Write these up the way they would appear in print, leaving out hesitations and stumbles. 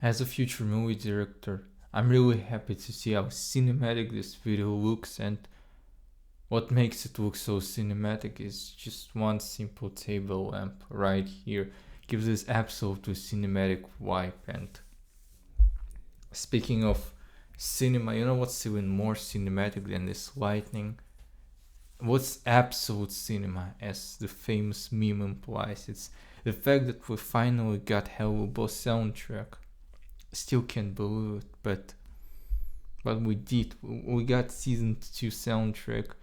As a future movie director, I'm really happy to see how cinematic this video looks, and what makes it look so cinematic is just one simple table lamp right here. Gives this absolutely cinematic vibe. And speaking of cinema, you know what's even more cinematic than this lightning? What's absolute cinema, as the famous meme implies? It's the fact that we finally got Hellboy soundtrack. Still can't believe it, but we did. We got season 2 soundtrack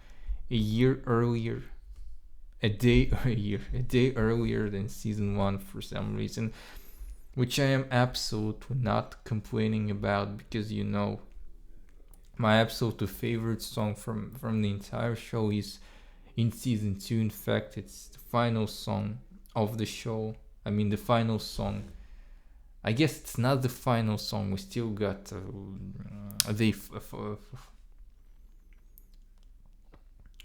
a year earlier, a day earlier than season 1 for some reason, which I am absolutely not complaining about, because my absolute favorite song from the entire show is in season 2. In fact, it's the final song of the show. I mean, the final song. I guess it's not the final song. We still got the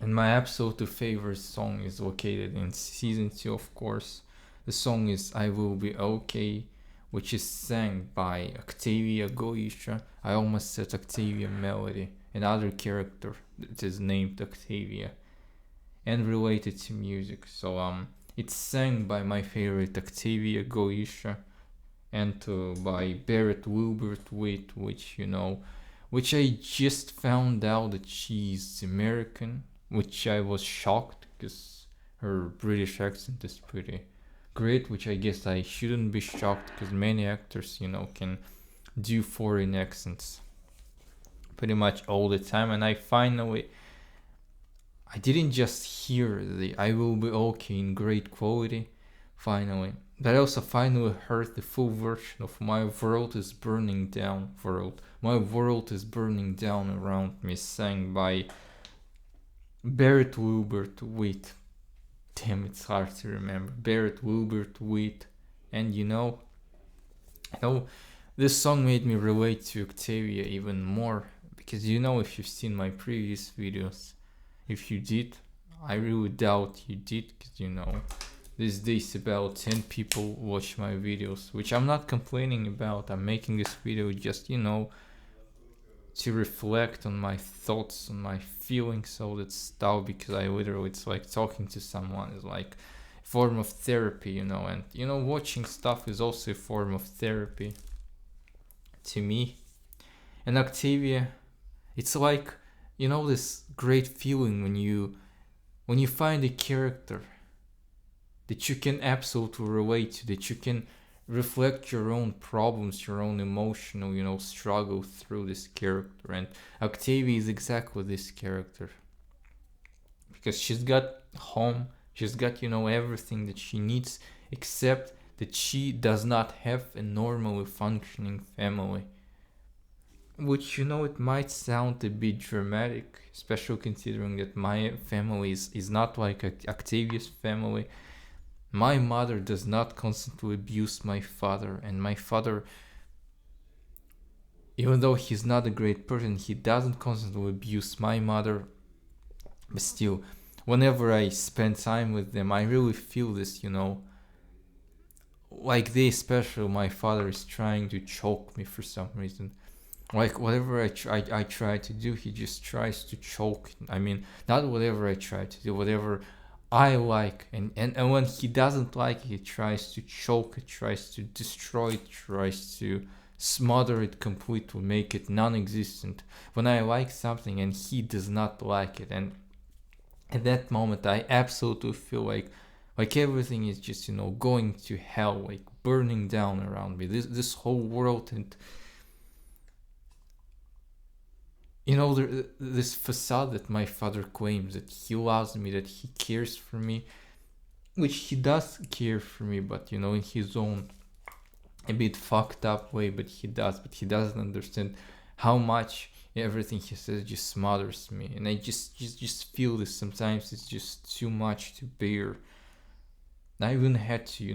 and my absolute favorite song is located in season 2, of course. The song is I Will Be Okay, which is sang by Octavia Goisha. I almost said Octavia Melody, another character that is named Octavia and related to music. So it's sang by my favorite Octavia Goisha and by Barrett Wilbert Witt, which I just found out that she's American, which I was shocked because her British accent is pretty great, which I guess I shouldn't be shocked because many actors, can do foreign accents pretty much all the time. And I didn't just hear the I Will Be Okay in great quality, finally, but I also finally heard the full version of My World is Burning Down World. My World is Burning Down Around Me, sang by Barrett Wilbert Witt. Damn, it's hard to remember. Barrett Wilbert Witt. And this song made me relate to Octavia even more, because if you've seen my previous videos, if you did, I really doubt you did, because these days about 10 people watch my videos, which I'm not complaining about. I'm making this video just, to reflect on my thoughts, on my feelings, all that stuff, because it's like talking to someone is like a form of therapy, and watching stuff is also a form of therapy to me. And Octavia, it's like, this great feeling when you find a character that you can absolutely relate to, that you can reflect your own problems, your own emotional, struggle through this character. And Octavia is exactly this character, because she's got home, she's got, everything that she needs, except that she does not have a normally functioning family. Which, it might sound a bit dramatic, especially considering that my family is not like Octavia's family. My mother does not constantly abuse my father, and my father, even though he's not a great person, he doesn't constantly abuse my mother. But still, whenever I spend time with them, I really feel this, like they, especially my father, is trying to choke me for some reason. Like whatever I try to do, he just tries to choke. I mean, not whatever I try to do, whatever I like, and when he doesn't like it, he tries to choke it, tries to destroy it, tries to smother it completely, make it non-existent. When I like something and he does not like it, and at that moment I absolutely feel like everything is just going to hell, like burning down around me. This whole world, and this facade that my father claims, that he loves me, that he cares for me, which he does care for me, but in his own a bit fucked up way, but he doesn't understand how much everything he says just smothers me. And I just feel this sometimes. It's just too much to bear. I even had to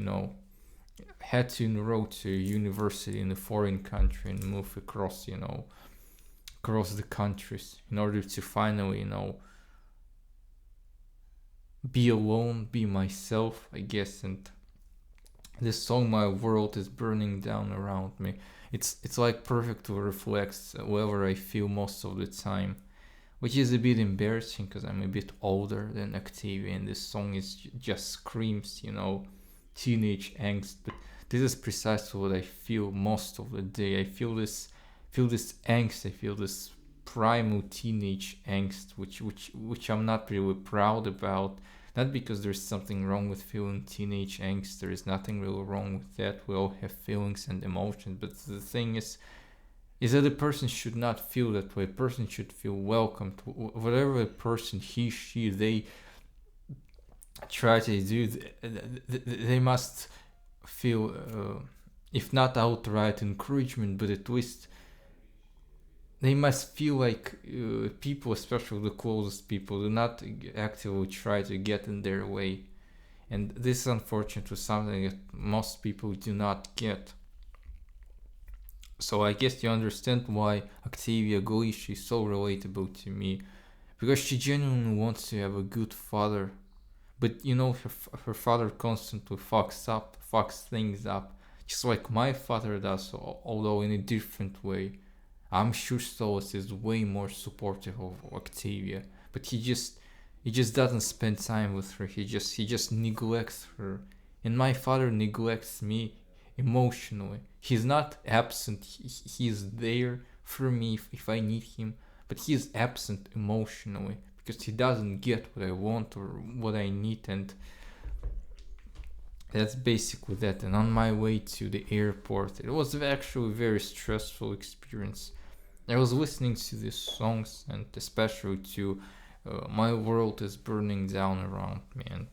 enroll to university in a foreign country and move across across the countries in order to finally be alone, be myself, I guess. And this song, My World is Burning Down Around Me, It's like perfect to reflect whatever I feel most of the time, which is a bit embarrassing because I'm a bit older than Octavia, and this song is just screams, teenage angst. But this is precisely what I feel most of the day. I feel this angst. I feel this primal teenage angst, which I'm not really proud about. Not because there's something wrong with feeling teenage angst. There is nothing really wrong with that. We all have feelings and emotions. But the thing is that a person should not feel that way. A person should feel welcomed. Whatever a person, he, she, they try to do, they must feel, if not outright encouragement, but at least they must feel like people, especially the closest people, do not actively try to get in their way. And this is unfortunately something that most people do not get. So I guess you understand why Octavia Galicia is so relatable to me. Because she genuinely wants to have a good father. But her father constantly fucks things up. Just like my father does, although in a different way. I'm sure Stolas is way more supportive of Octavia, but he just doesn't spend time with her. He just neglects her, and my father neglects me emotionally. He's not absent. He's there for me if I need him, but he's absent emotionally because he doesn't get what I want or what I need, and that's basically that. And on my way to the airport, it was actually a very stressful experience. I was listening to these songs, and especially to My World is Burning Down Around Me, and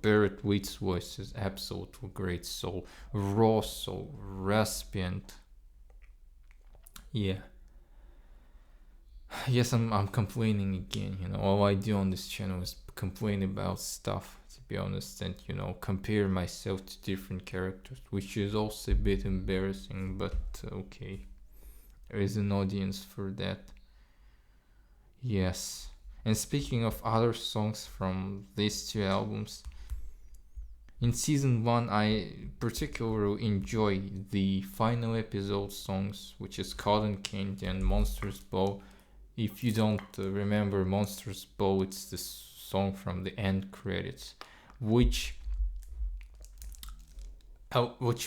Barrett Waite's voice is absolutely great, so raw, so raspy, and yeah. Yes, I'm complaining again, all I do on this channel is complain about stuff, to be honest, and compare myself to different characters, which is also a bit embarrassing, but okay. There is an audience for that. Yes. And speaking of other songs from these two albums, in season 1 I particularly enjoy the final episode songs, which is Cotton Candy and Monsters Ball. If you don't remember Monsters Ball, it's the song from the end credits, which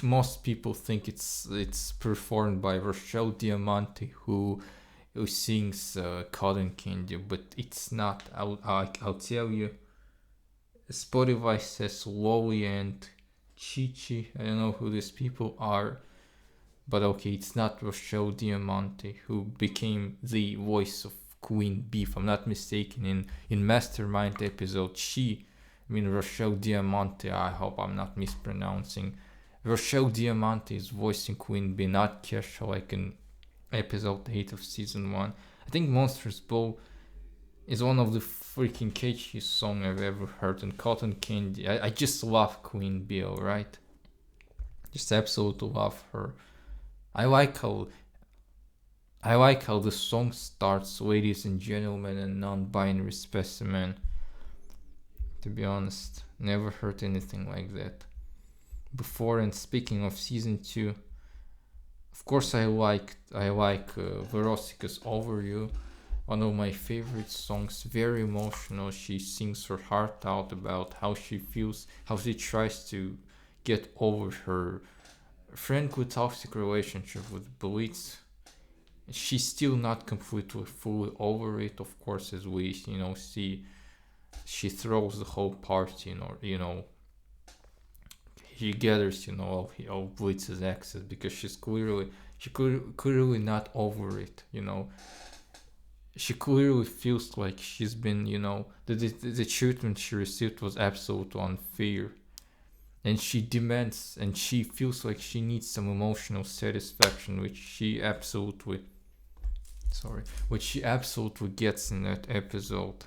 most people think it's performed by Rochelle Diamante, who sings Cotton Candy, but it's not. I'll tell you. Spotify says Loli and Chichi. I don't know who these people are, but okay, it's not Rochelle Diamante, who became the voice of Queen Bee, if I'm not mistaken. In Mastermind episode, Rochelle Diamante. I hope I'm not mispronouncing. Rochelle Diamante is voicing Queen Bee, not Kesha, like in episode 8 of season 1. I think Monsters Ball is one of the freaking catchiest songs I've ever heard, and Cotton Candy. I just love Queen Bee, alright? Just absolutely love her. I like how the song starts, ladies and gentlemen and non-binary specimen. To be honest, never heard anything like that before. And speaking of season 2, of course I like Verosika's Over You, one of my favorite songs. Very emotional. She sings her heart out about how she feels, how she tries to get over her frankly toxic relationship with Blitz. She's still not completely fully over it, of course, as we see. She throws the whole party, he gathers, all Blitz's exes, because she's clearly not over it, She clearly feels like she's been, the treatment she received was absolutely unfair. And she demands, and she feels like she needs some emotional satisfaction, which she absolutely gets in that episode.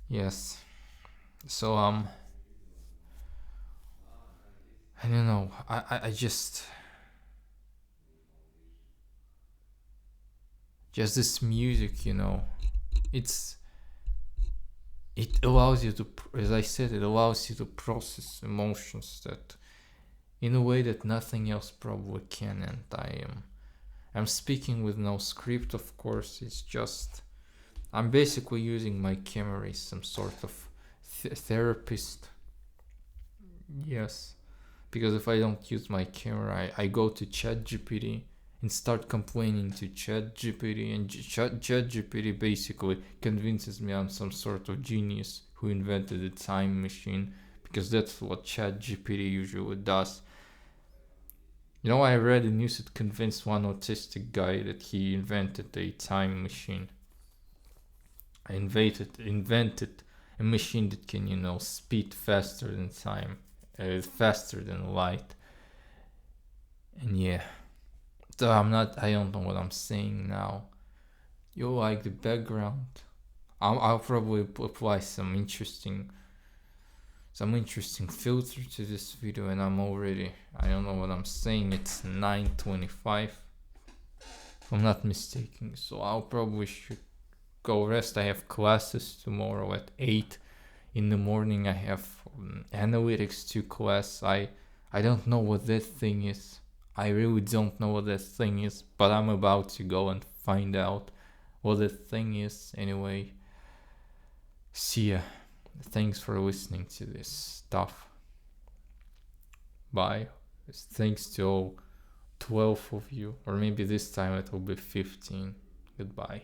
Yes. So, I don't know. I just this music, it allows you to, as I said, it allows you to process emotions that in a way that nothing else probably can, and I'm speaking with no script, of course. It's just I'm basically using my camera as some sort of therapist. Yes, because if I don't use my camera, I go to ChatGPT and start complaining to ChatGPT, and ChatGPT basically convinces me I'm some sort of genius who invented a time machine, because that's what ChatGPT usually does. You know, I read a news that convinced one autistic guy that he invented a time machine. I invented a machine that can, speed faster than time, faster than light. And yeah, so I don't know what I'm saying now. You like the background? I'll probably apply some interesting filter to this video, and I don't know what I'm saying. It's 9:25, if I'm not mistaken. So I'll probably should go rest. I have classes tomorrow at 8 in the morning. I have analytics 2 class. I don't know what that thing is. I really don't know what that thing is, but I'm about to go and find out what that thing is. Anyway, see ya. Thanks for listening to this stuff. Bye. Thanks to all 12 of you, or maybe this time it will be 15. Goodbye.